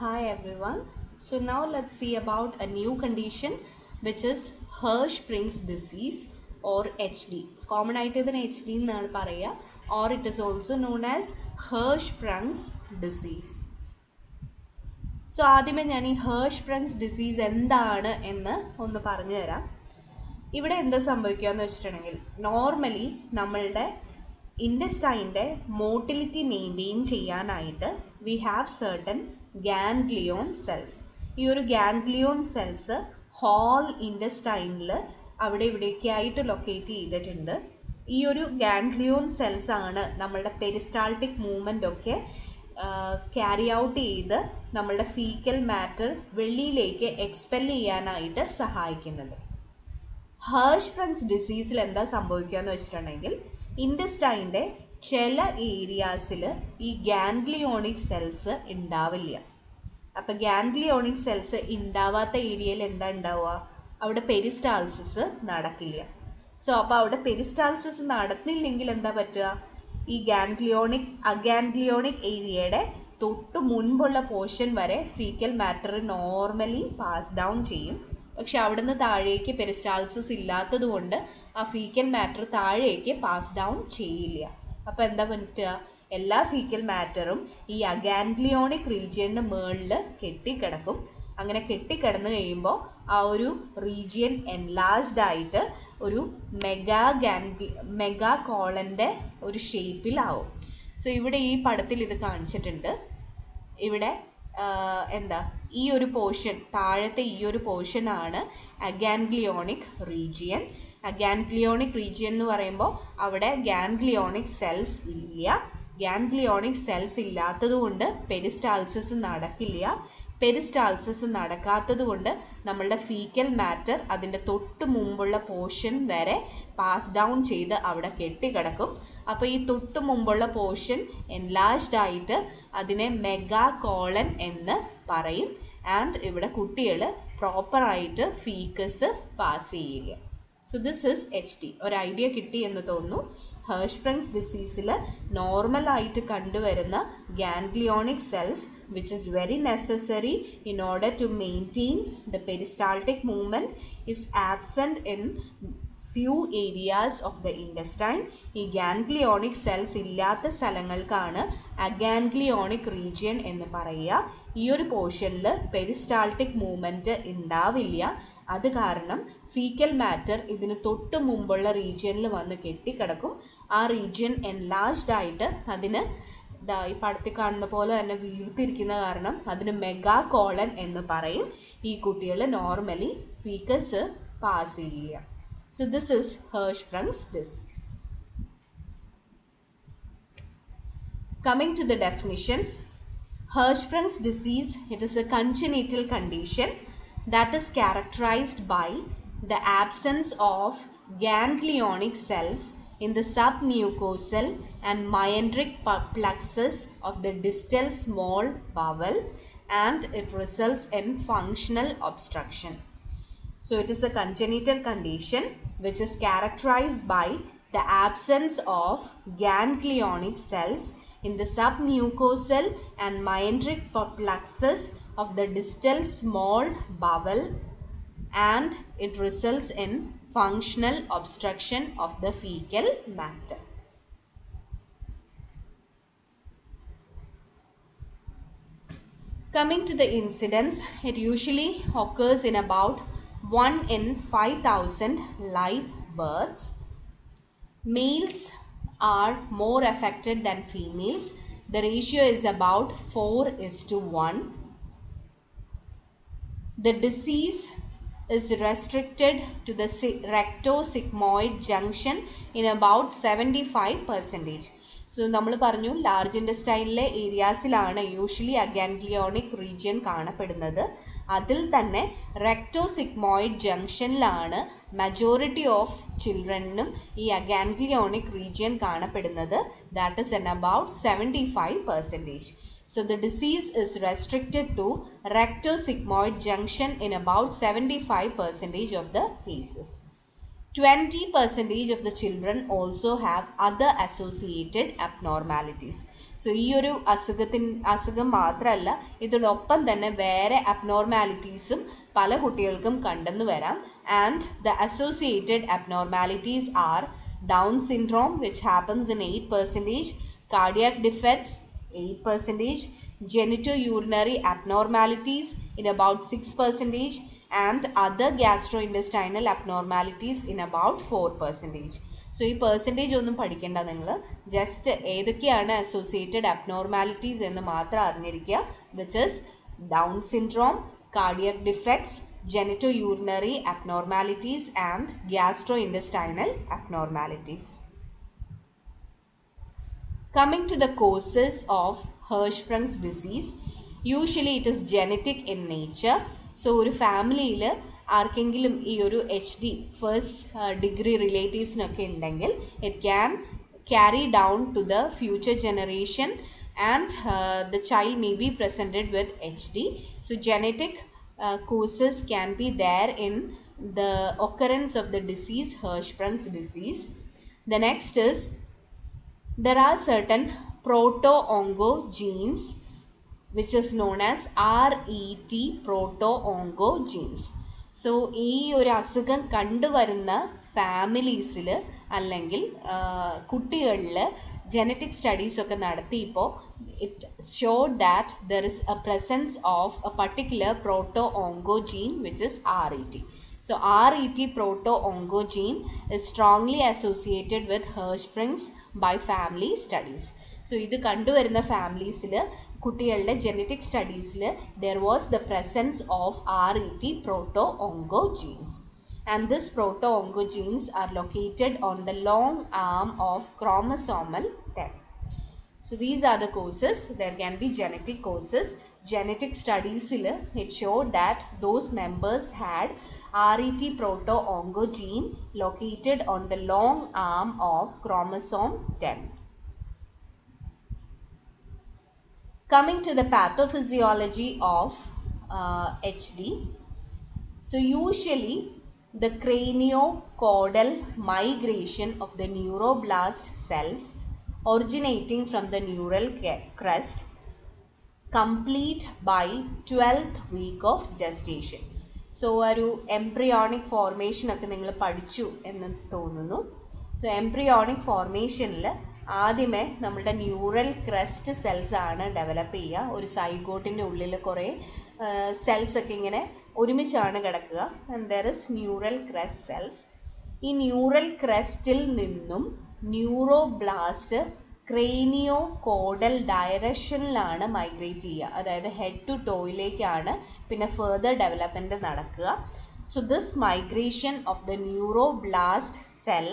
Hi everyone. So now let's see about a new condition which is Hirschsprung's disease or HD. Common ആയിട്ട് ഇതിന് HD എന്നാണ് പറയുക, or it is also known as Hirschsprung's disease. So ആദ്യമേ ഞാൻ ഈ Hirschsprung's disease എന്താണ് എന്ന് ഒന്ന് പറഞ്ഞു തരാം. ഇവിടെ എന്താ സംഭവിക്കുക എന്ന് വെച്ചിട്ടുണ്ടെങ്കിൽ നോർമലി നമ്മളുടെ ഇൻഡസ്റ്റൈൻ്റെ മോട്ടിലിറ്റി മെയിൻറ്റെയിൻ ചെയ്യാനായിട്ട് വി ഹാവ് സർട്ടൻ ഗാൻഗ്ലിയോൺ സെൽസ്. ഈ ഒരു ഗാൻഗ്ലിയോൺ സെൽസ് ഹോൾ ഇൻഡസ്റ്റൈനിൽ അവിടെ ഇവിടെയൊക്കെ ആയിട്ട് ലൊക്കേറ്റ് ചെയ്തിട്ടുണ്ട്. ഈ ഒരു ഗാൻഗ്ലിയോൺ സെൽസ് ആണ് നമ്മളുടെ പെരിസ്റ്റാൾട്ടിക് മൂവ്മെൻ്റ് ഒക്കെ ക്യാരി ഔട്ട് ചെയ്ത് നമ്മളുടെ ഫീക്കൽ മാറ്റർ വെളിയിലേക്ക് എക്സ്പെൽ ചെയ്യാനായിട്ട് സഹായിക്കുന്നത്. ഹേർഷ്സ്പ്രങ്സ് ഡിസീസിൽ എന്താ സംഭവിക്കുക എന്ന് വെച്ചിട്ടുണ്ടെങ്കിൽ ഇൻഡസ്റ്റൈൻ്റെ ചില ഏരിയാസിൽ ഈ ഗാൻഗ്ലിയോണിക് സെൽസ് ഉണ്ടാവില്ല. അപ്പോൾ ഗാൻഗ്ലിയോണിക് സെൽസ് ഉണ്ടാവാത്ത ഏരിയയിൽ എന്താ ഉണ്ടാവുക? അവിടെ പെരിസ്റ്റാൾസിസ് നടക്കില്ല. സോ അപ്പോൾ അവിടെ പെരിസ്റ്റാൾസിസ് നടന്നില്ലെങ്കിൽ എന്താ പറ്റുക? ഈ അഗാൻഗ്ലിയോണിക് ഏരിയയുടെ തൊട്ട് മുൻപുള്ള പോർഷൻ വരെ fecal matter normally pass down ചെയ്യും. പക്ഷെ അവിടുന്ന് താഴേക്ക് പെരിസ്റ്റാൾസിസ് ഇല്ലാത്തത് കൊണ്ട് ആ ഫീക്കൽ മാറ്റർ താഴേക്ക് പാസ് ഡൗൺ ചെയ്യില്ല. അപ്പോൾ എന്താ പറ്റുക? എല്ലാ ഫീക്കൽ മാറ്ററും ഈ അഗാൻഗ്ലിയോണിക് റീജിയൻ്റെ മുകളിൽ കെട്ടിക്കിടക്കും. അങ്ങനെ കെട്ടിക്കിടന്ന് കഴിയുമ്പോൾ ആ ഒരു റീജിയൻ എൻലാർജ്ഡ് ആയിട്ട് ഒരു മെഗാ കോളൻ്റെ ഒരു ഷേപ്പിലാവും. സോ ഇവിടെ ഈ പടത്തിൽ ഇത് കാണിച്ചിട്ടുണ്ട്. ഇവിടെ ഈ ഒരു പോർഷൻ, താഴത്തെ ഈ ഒരു പോർഷനാണ് അഗാൻഗ്ലിയോണിക് റീജിയൻ. അഗാൻഗ്ലിയോണിക് റീജിയൻ എന്ന് പറയുമ്പോൾ അവിടെ ഗാൻഗ്ലിയോണിക് സെൽസ് ഇല്ല. ഗാൻഗ്ലിയോണിക് സെൽസ് ഇല്ലാത്തത് കൊണ്ട് പെരിസ്റ്റാൾസിസ് നടക്കില്ല. പെരിസ്റ്റാൾസിസ് നടക്കാത്തത് കൊണ്ട് നമ്മളുടെ ഫീക്കൽ മാറ്റർ അതിൻ്റെ തൊട്ട് മുമ്പുള്ള പോർഷൻ വരെ പാസ് ഡൗൺ ചെയ്ത് അവിടെ കെട്ടിക്കിടക്കും. അപ്പോൾ ഈ തൊട്ട് മുമ്പുള്ള പോർഷൻ എൻലാർജ്ഡ് ആയിട്ട് അതിനെ മെഗാ കോളൻ എന്ന് പറയും. ആൻഡ് ഇവിടെ കുട്ടികൾ പ്രോപ്പറായിട്ട് ഫീക്കസ് പാസ് ചെയ്യില്ല. So this is HD. ഒരു ഐഡിയ കിട്ടി എന്ന് തോന്നുന്നു. ഹേർഷ്സ്പ്രങ്സ് ഡിസീസിൽ നോർമലായിട്ട് കണ്ടുവരുന്ന ഗാൻഗ്ലിയോണിക് cells which is very necessary in order to maintain the peristaltic movement is absent in few areas of the intestine. ഈ ഗാൻഗ്ലിയോണിക് സെൽസ് ഇല്ലാത്ത സ്ഥലങ്ങൾക്കാണ് അഗാൻഗ്ലിയോണിക് റീജിയൻ എന്ന് പറയുക. ഈ ഒരു പോർഷനിൽ പെരിസ്റ്റാൾട്ടിക് മൂവ്മെൻറ്റ് ഉണ്ടാവില്ല. അത് കാരണം ഫീക്കൽ മാറ്റർ ഇതിന് തൊട്ട് മുമ്പുള്ള റീജിയനിൽ വന്ന് കെട്ടിക്കിടക്കും. ആ റീജിയൻ എൻലാർജ്ഡ് ആയിട്ട് അതിന് ഈ പടത്തിൽ കാണുന്ന പോലെ തന്നെ വീർത്തിരിക്കുന്ന കാരണം അതിന് മെഗാ കോളൻ എന്ന് പറയും. ഈ കുട്ടികൾ നോർമലി ഫീക്കസ് പാസ് ചെയ്യില്ല. So this is Hirschsprung's disease. Coming to the definition, Hirschsprung's disease, it is a congenital condition that is characterized by the absence of ganglionic cells in the submucosal and meandric plexus of the distal small bowel, and it results in functional obstruction. So it is a congenital condition which is characterized by the absence of ganglionic cells in the submucosal and meandric plexus of the distal small bowel, and it results in functional obstruction of the fecal matter. Coming to the incidence, it usually occurs in about 1 in 5,000 live births. Males are more affected than females. The ratio is about 4:1. The disease is restricted to the rectosigmoid junction in about 75%. So നമ്മൾ പറഞ്ഞു large ഇൻഡസ്റ്റൈനിലെ ഏരിയാസിലാണ് usually അഗാൻഗ്ലിയോണിക് region കാണപ്പെടുന്നത്. അതിൽ തന്നെ റെക്ടോസിഗ്മോയിഡ് ജംഗ്ഷനിലാണ് majority of ചിൽഡ്രനും ഈ അഗാൻഗ്ലിയോണിക് region കാണപ്പെടുന്നത്. That is about 75%. So the disease is restricted to rectosigmoid junction in about 75% of the cases. 20% of the children also have other associated abnormalities. So ഈ ഒരു അസുഖം മാത്രമല്ല, ഇതിനൊപ്പം തന്നെ വേറെ അബ്നോർമാലിറ്റീസും പല കുട്ടികൾക്കും കണ്ടെന്ന് വരാം. And the associated abnormalities R down syndrome which happens in 8%, cardiac defects 8%, genitourinary abnormalities in about 6%, and other gastrointestinal abnormalities in about 4%. So ഈ പെർസെൻറ്റേജ് ഒന്നും പഠിക്കേണ്ട, നിങ്ങൾ ജസ്റ്റ് ഏതൊക്കെയാണ് അസോസിയേറ്റഡ് അബ്നോർമാലിറ്റീസ് എന്ന് മാത്രം അറിഞ്ഞിരിക്കുക. Which is down syndrome, cardiac defects, genitourinary abnormalities and gastrointestinal abnormalities. Coming to the causes of Hirschsprung's disease, usually it is genetic in nature. So ഒരു ഫാമിലിയിൽ ആർക്കെങ്കിലും ഈ ഒരു HD ഫസ്റ്റ് ഡിഗ്രി റിലേറ്റീവ്സിനൊക്കെ ഉണ്ടെങ്കിൽ it can carry down to the future generation and the child may be presented with HD. So genetic causes can be there in the occurrence of the disease, Hirschsprung's disease. The next is there are certain proto-oncogenes which is known as RET proto-oncogenes. So ഈ ഒരു അസുഖം കണ്ടുവരുന്ന ഫാമിലീസിൽ അല്ലെങ്കിൽ കുട്ടികളിൽ genetic സ്റ്റഡീസൊക്കെ നടത്തിയപ്പോൾ it showed that there is a presence of a particular proto-oncogene which is RET. So RET proto-oncogene is strongly associated with Hirschsprung's by family studies. So ഇത് കണ്ടുവരുന്ന ഫാമിലീസിൽ കുട്ടികളുടെ genetic സ്റ്റഡീസിൽ there was the presence of RET proto-oncogenes. And these proto-oncogenes are located on the long arm of chromosomal 10. So these are the causes. There can be genetic causes. Genetic studies it showed that those members had RET proto-oncogene located on the long arm of chromosome 10. Coming to the pathophysiology of HD. So usually the craniocaudal migration of the neuroblast cells originating from the neural crest complete by 12th week of gestation. So ഒരു embryonic ഫോർമേഷനൊക്കെ നിങ്ങൾ പഠിച്ചു എന്ന് തോന്നുന്നു. So embryonic ഫോർമേഷനിൽ ആദ്യമേ നമ്മുടെ neural crest cells ആണ് ഡെവലപ്പ് ചെയ്യുക. ഒരു സൈഗോട്ടിൻ്റെ ഉള്ളിൽ കുറേ സെൽസൊക്കെ ഇങ്ങനെ ഒരുമിച്ചാണ് കിടക്കുക. And there is neural crest cells. ഈ ന്യൂറൽ ക്രസ്റ്റിൽ നിന്നും ന്യൂറോബ്ലാസ്റ്റ് ക്രേനിയോ കോഡൽ ഡയറക്ഷനിലാണ് മൈഗ്രേറ്റ് ചെയ്യുക. അതായത് ഹെഡ് ടു ടോയിലേക്കാണ് പിന്നെ ഫെർദർ ഡെവലപ്മെൻറ്റ് നടക്കുക. So this migration of the neuroblast cell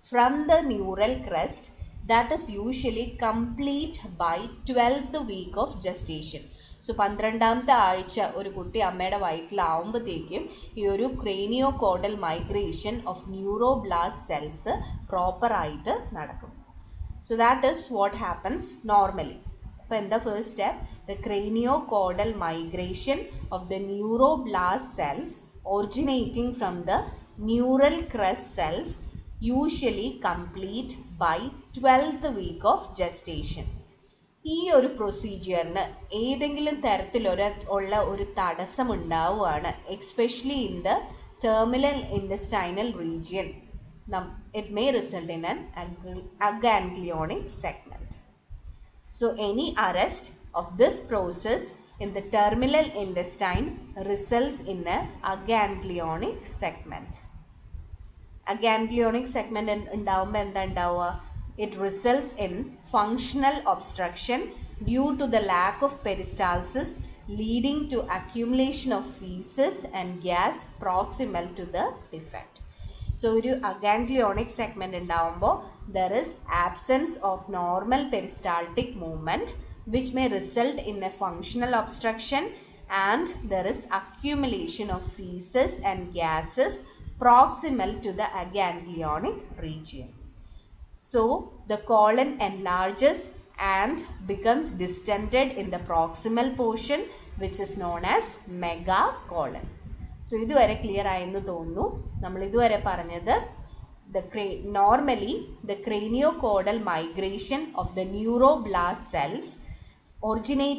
from the neural crest that is usually complete by 12th week of gestation. So 12ാമത്തെ ആഴ്ച ഒരു കുട്ടി അമ്മയുടെ വയറ്റിലാവുമ്പോഴത്തേക്കും ഈ ഒരു cranio caudal migration of neuroblast cells പ്രോപ്പറായിട്ട് നടക്കും. So that is what happens normally. So in the first step, the craniocaudal migration of the neuroblast cells originating from the neural crest cells usually complete by 12th week of gestation. ഈ ഒരു പ്രൊസീജിയറിന് ഏതെങ്കിലും തരത്തിലുള്ള ഒരു തടസ്സം ഉണ്ടാവുകയാണ്, especially in the terminal intestinal region, it may result in an aganglionic segment. So any arrest of this process in the terminal intestine results in a aganglionic segment. Aganglionic segment ഉണ്ടാവുമ്പോൾ എന്താ ഉണ്ടാവുക? It results in functional obstruction due to the lack of peristalsis, leading to accumulation of feces and gas proximal to the defect. So ഒരു അഗാംഗ്ലിയോണിക് segment ഉണ്ടാവുമ്പോൾ there is absence of normal peristaltic movement which may result in a functional obstruction, and there is accumulation of feces and gases proximal to the aganglionic region. So the colon enlarges and becomes distended in the proximal portion which is known as megacolon. So ഇതുവരെ clear ആയെന്ന് തോന്നുന്നു. നമ്മൾ ഇതുവരെ പറഞ്ഞത് normally the craniocaudal migration of the neuroblast cells originate